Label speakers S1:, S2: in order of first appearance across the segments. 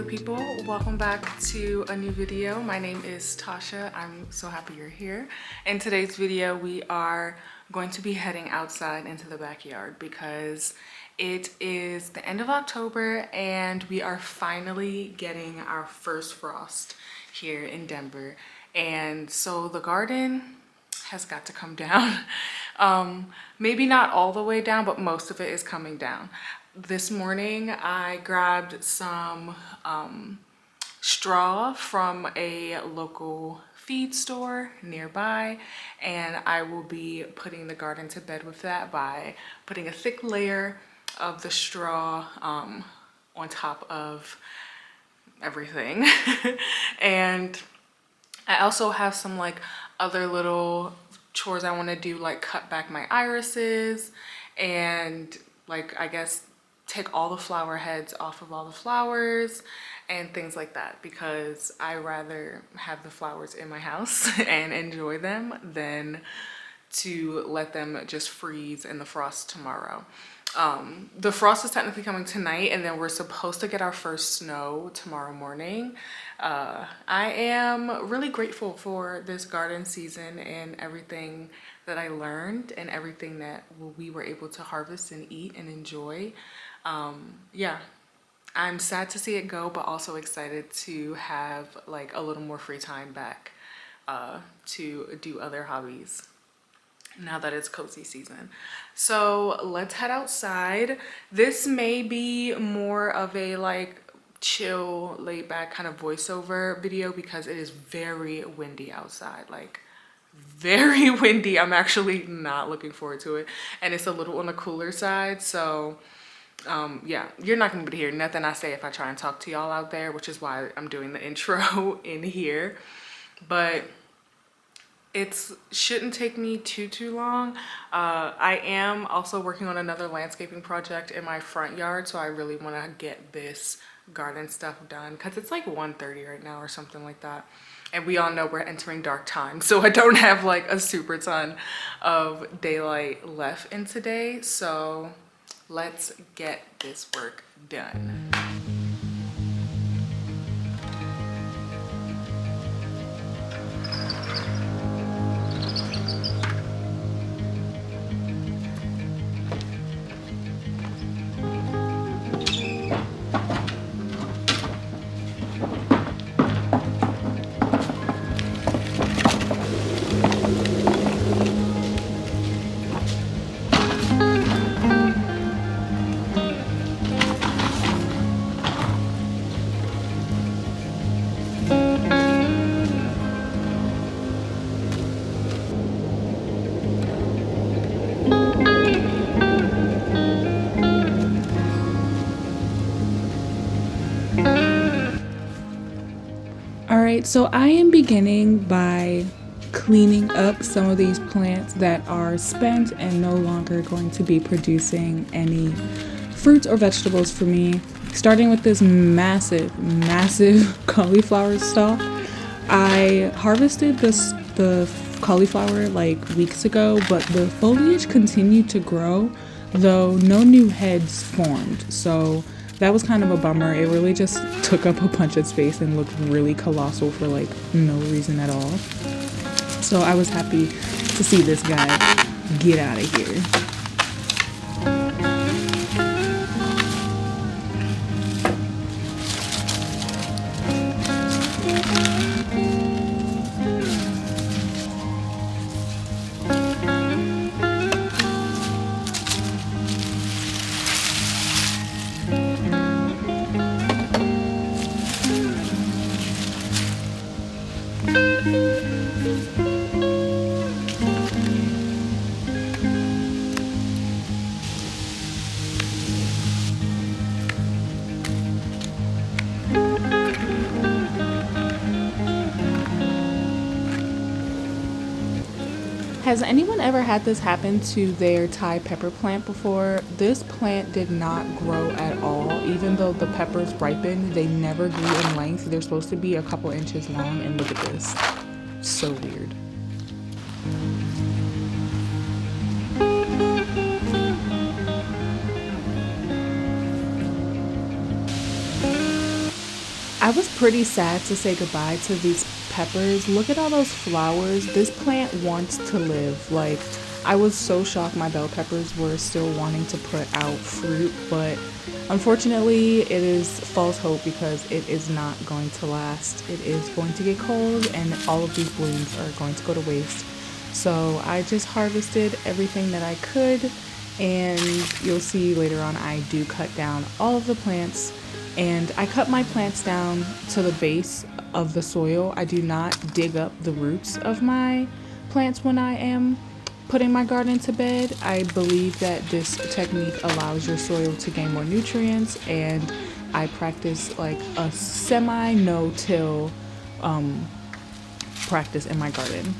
S1: Hello people, welcome back to a new video. My name is Tasha. I'm so happy you're here. In today's video, we are going to be heading outside into the backyard because it is the end of October and we are finally getting our first frost here in Denver. And so the garden has got to come down. Maybe not all the way down, but most of it is coming down. This morning I grabbed some straw from a local feed store nearby, and I will be putting the garden to bed with that by putting a thick layer of the straw on top of everything. And I also have some like other little chores I want to do, like cut back my irises and like I guess take all the flower heads off of all the flowers and things like that, because I rather have the flowers in my house and enjoy them than to let them just freeze in the frost tomorrow. The frost is technically coming tonight, and then we're supposed to get our first snow tomorrow morning. I am really grateful for this garden season and everything that I learned and everything that we were able to harvest and eat and enjoy. Yeah, I'm sad to see it go, but also excited to have like a little more free time back to do other hobbies now that it's cozy season. So let's head outside. This may be more of a like chill, laid back kind of voiceover video because it is very windy outside, like very windy. I'm actually not looking forward to it, and it's a little on the cooler side. So yeah, you're not gonna be able to hear nothing I say if I try and talk to y'all out there, which is why I'm doing the intro in here. But it shouldn't take me too long. I am also working on another landscaping project in my front yard, so I really want to get this garden stuff done because it's like 1:30 right now or something like that, and we all know we're entering dark time, so I don't have like a super ton of daylight left in today. So let's get this work done. Alright, so I am beginning by cleaning up some of these plants that are spent and no longer going to be producing any fruits or vegetables for me. Starting with this massive cauliflower stalk. I harvested the cauliflower like weeks ago, but the foliage continued to grow, though no new heads formed. So that was kind of a bummer. It really just took up a bunch of space and looked really colossal for like no reason at all. So I was happy to see this guy get out of here. Has anyone ever had this happen to their Thai pepper plant before? This plant did not grow at all. Even though the peppers ripened, they never grew in length. They're supposed to be a couple inches long, and look at this. So weird. I was pretty sad to say goodbye to these peppers. Look at all those flowers. This plant wants to live. Like, I was so shocked my bell peppers were still wanting to put out fruit, but unfortunately, it is false hope because it is not going to last. It is going to get cold, and all of these blooms are going to go to waste. So, I just harvested everything that I could, and you'll see later on I do cut down all of the plants, and I cut my plants down to the base of the soil. I do not dig up the roots of my plants when I am putting my garden to bed. I believe that this technique allows your soil to gain more nutrients, and I practice like a semi no-till practice in my garden.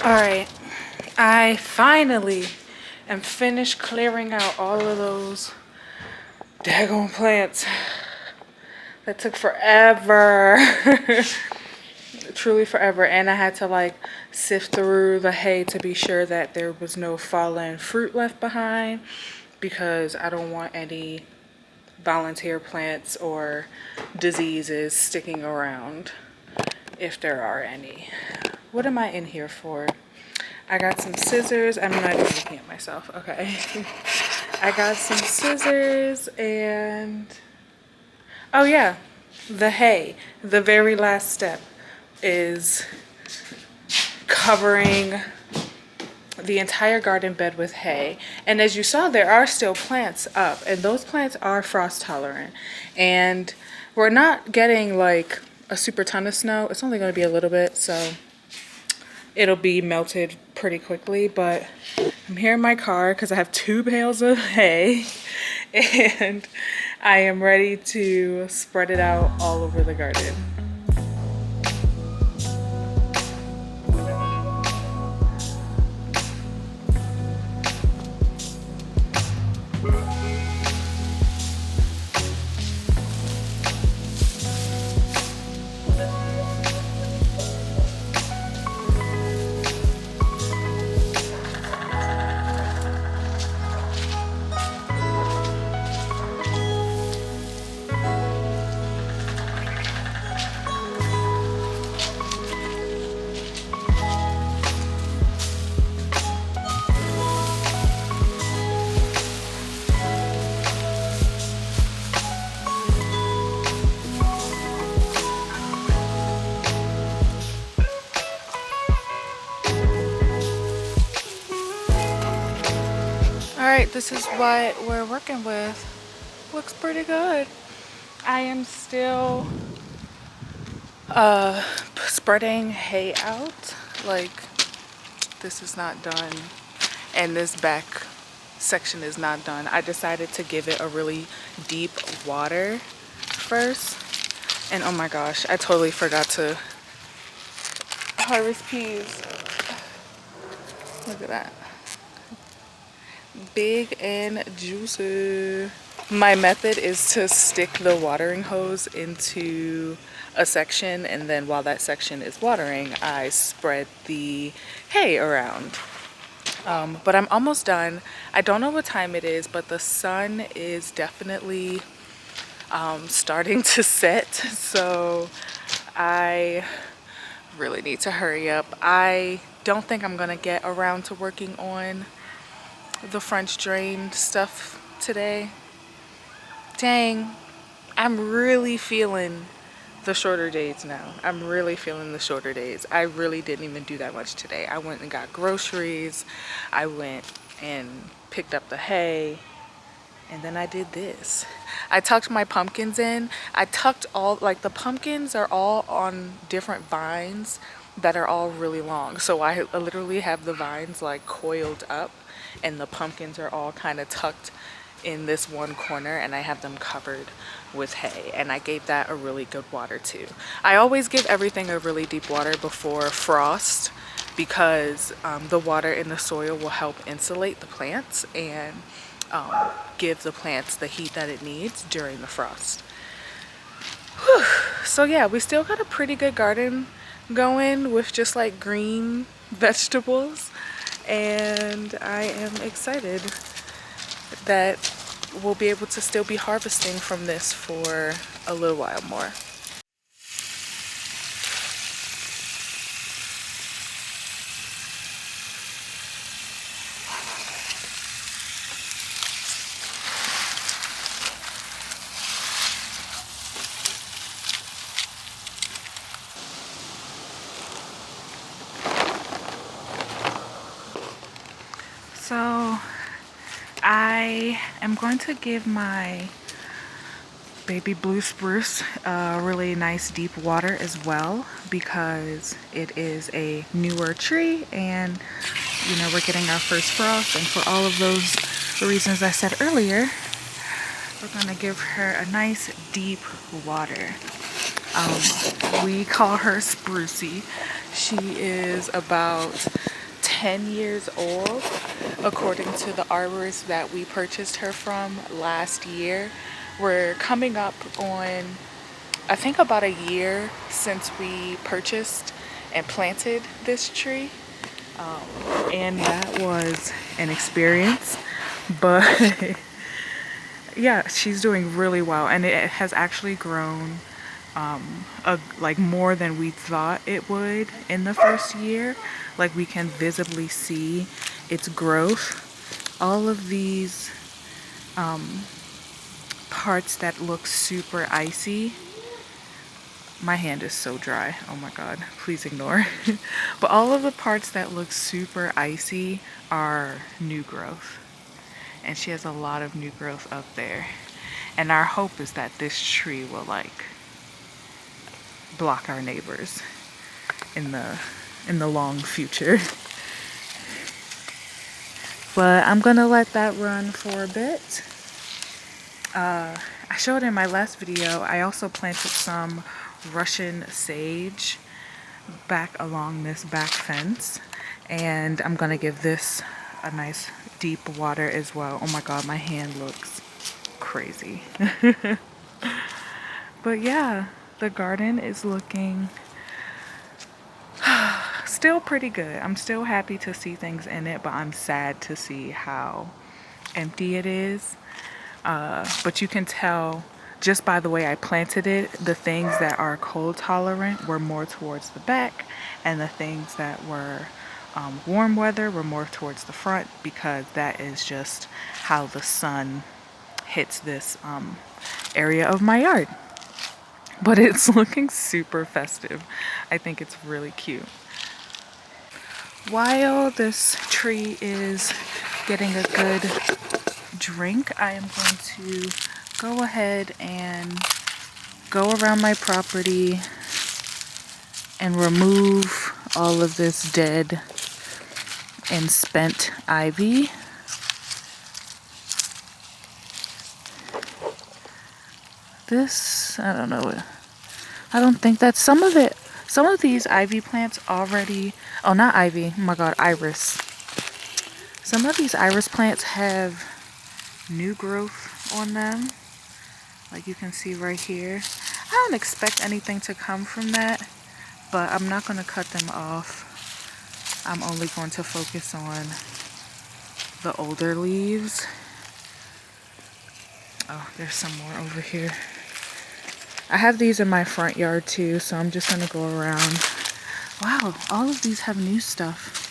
S1: All right, I finally am finished clearing out all of those daggone plants. That took forever. Truly forever. And I had to like sift through the hay to be sure that there was no fallen fruit left behind, because I don't want any volunteer plants or diseases sticking around, if there are any. What am I in here for? I got some scissors. I'm not even looking at myself. Okay. I got some scissors and, oh yeah, the hay. The very last step is covering the entire garden bed with hay. And as you saw, there are still plants up, and those plants are frost tolerant. And we're not getting like a super ton of snow. It's only going to be a little bit, so it'll be melted pretty quickly. But I'm here in my car because I have 2 bales of hay, and I am ready to spread it out all over the garden. Alright, this is what we're working with. Looks pretty good. I am still spreading hay out. Like, this is not done, and this back section is not done. I decided to give it a really deep water first. And oh my gosh, I totally forgot to harvest peas. Look at that. Big and juicy. My method is to stick the watering hose into a section, and then while that section is watering, I spread the hay around. But I'm almost done. I don't know what time it is, but the sun is definitely starting to set, so I really need to hurry up. I don't think I'm gonna get around to working on the French drain stuff today. Dang, I'm really feeling the shorter days now. I'm really feeling the shorter days. I really didn't even do that much today. I went and got groceries. I went and picked up the hay. And then I did this. I tucked my pumpkins in. I tucked all, like the pumpkins are all on different vines that are all really long. So I literally have the vines like coiled up and the pumpkins are all kind of tucked in this one corner, and I have them covered with hay, and I gave that a really good water too. I always give everything a really deep water before frost because the water in the soil will help insulate the plants and give the plants the heat that it needs during the frost. Whew. So yeah, we still got a pretty good garden going with just like green vegetables, and I am excited that we'll be able to still be harvesting from this for a little while more. So I am going to give my baby blue spruce a really nice deep water as well because it is a newer tree, and you know, we're getting our first frost, and for all of those reasons I said earlier, we're gonna give her a nice deep water. We call her Sprucey. She is about 10 years old according to the arborist that we purchased her from last year. We're coming up on, I think, about a year since we purchased and planted this tree, and that was an experience, but yeah, she's doing really well, and it has actually grown like more than we thought it would in the first year. Like, we can visibly see its growth. All of these parts that look super icy, my hand is so dry, oh my god, please ignore. But all of the parts that look super icy are new growth, and she has a lot of new growth up there, and our hope is that this tree will like block our neighbors in the long future. But I'm gonna let that run for a bit. I showed in my last video, I also planted some Russian sage back along this back fence, and I'm gonna give this a nice deep water as well. Oh my god, my hand looks crazy. But yeah, the garden is looking still pretty good. I'm still happy to see things in it, but I'm sad to see how empty it is. But you can tell just by the way I planted it, the things that are cold tolerant were more towards the back, and the things that were warm weather were more towards the front, because that is just how the sun hits this area of my yard. But it's looking super festive. I think it's really cute. While this tree is getting a good drink, I am going to go ahead and go around my property and remove all of this dead and spent ivy. This, I don't know, I don't think that some of these ivy plants already, oh not ivy, oh my god, iris. Some of these iris plants have new growth on them, like you can see right here. I don't expect anything to come from that, but I'm not going to cut them off. I'm only going to focus on the older leaves. Oh, there's some more over here. I have these in my front yard too, so I'm just gonna go around. Wow, all of these have new stuff.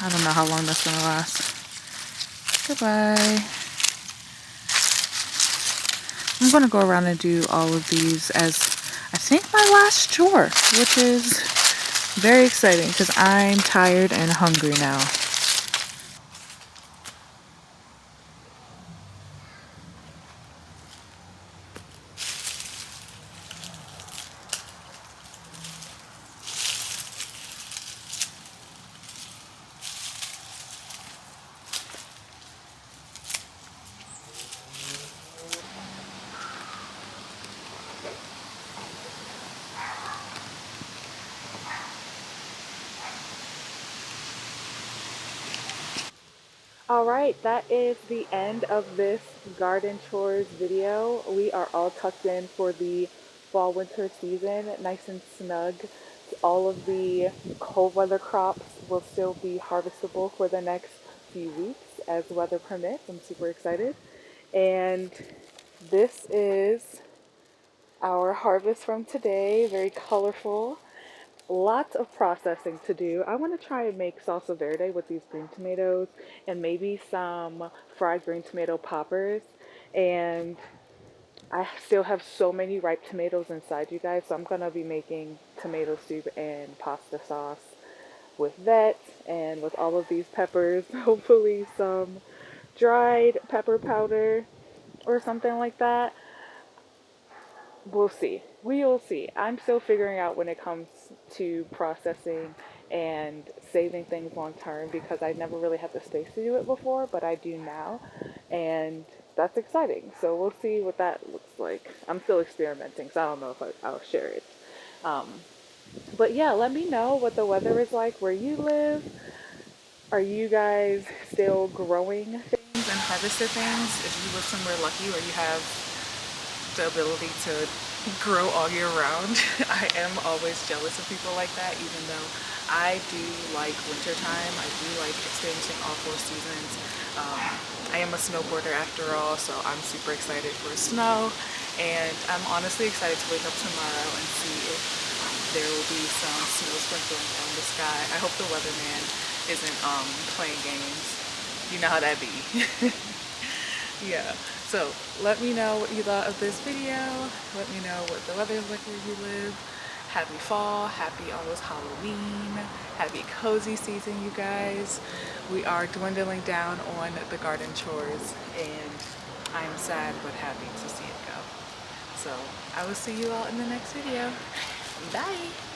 S1: I don't know how long that's gonna last. Goodbye. I'm gonna go around and do all of these as I think my last chore, which is very exciting because I'm tired and hungry now. All right, that is the end of this garden chores video. We are all tucked in for the fall winter season, nice and snug. All of the cold weather crops will still be harvestable for the next few weeks as weather permits. I'm super excited. And this is our harvest from today, very colorful. Lots of processing to do. I want to try and make salsa verde with these green tomatoes and maybe some fried green tomato poppers. And I still have so many ripe tomatoes inside, you guys, so I'm going to be making tomato soup and pasta sauce with that and with all of these peppers. Hopefully some dried pepper powder or something like that. We'll see. We'll see. I'm still figuring out when it comes to processing and saving things long term because I never really had the space to do it before, but I do now. And that's exciting. So we'll see what that looks like. I'm still experimenting, so I don't know if I'll share it. Um, but yeah, let me know what the weather is like where you live. Are you guys still growing things and harvesting things? If you live somewhere lucky where you have the ability to grow all year round. I am always jealous of people like that, even though I do like wintertime. I do like experiencing all four seasons. I am a snowboarder after all, so I'm super excited for snow. And I'm honestly excited to wake up tomorrow and see if there will be some snow sprinkling down the sky. I hope the weatherman isn't playing games. You know how that be. Yeah, so let me know what you thought of this video. Let me know what the weather is like where you live. Happy fall, happy almost Halloween, happy cozy season, you guys. We are dwindling down on the garden chores and I'm sad but happy to see it go. So I will see you all in the next video. Bye.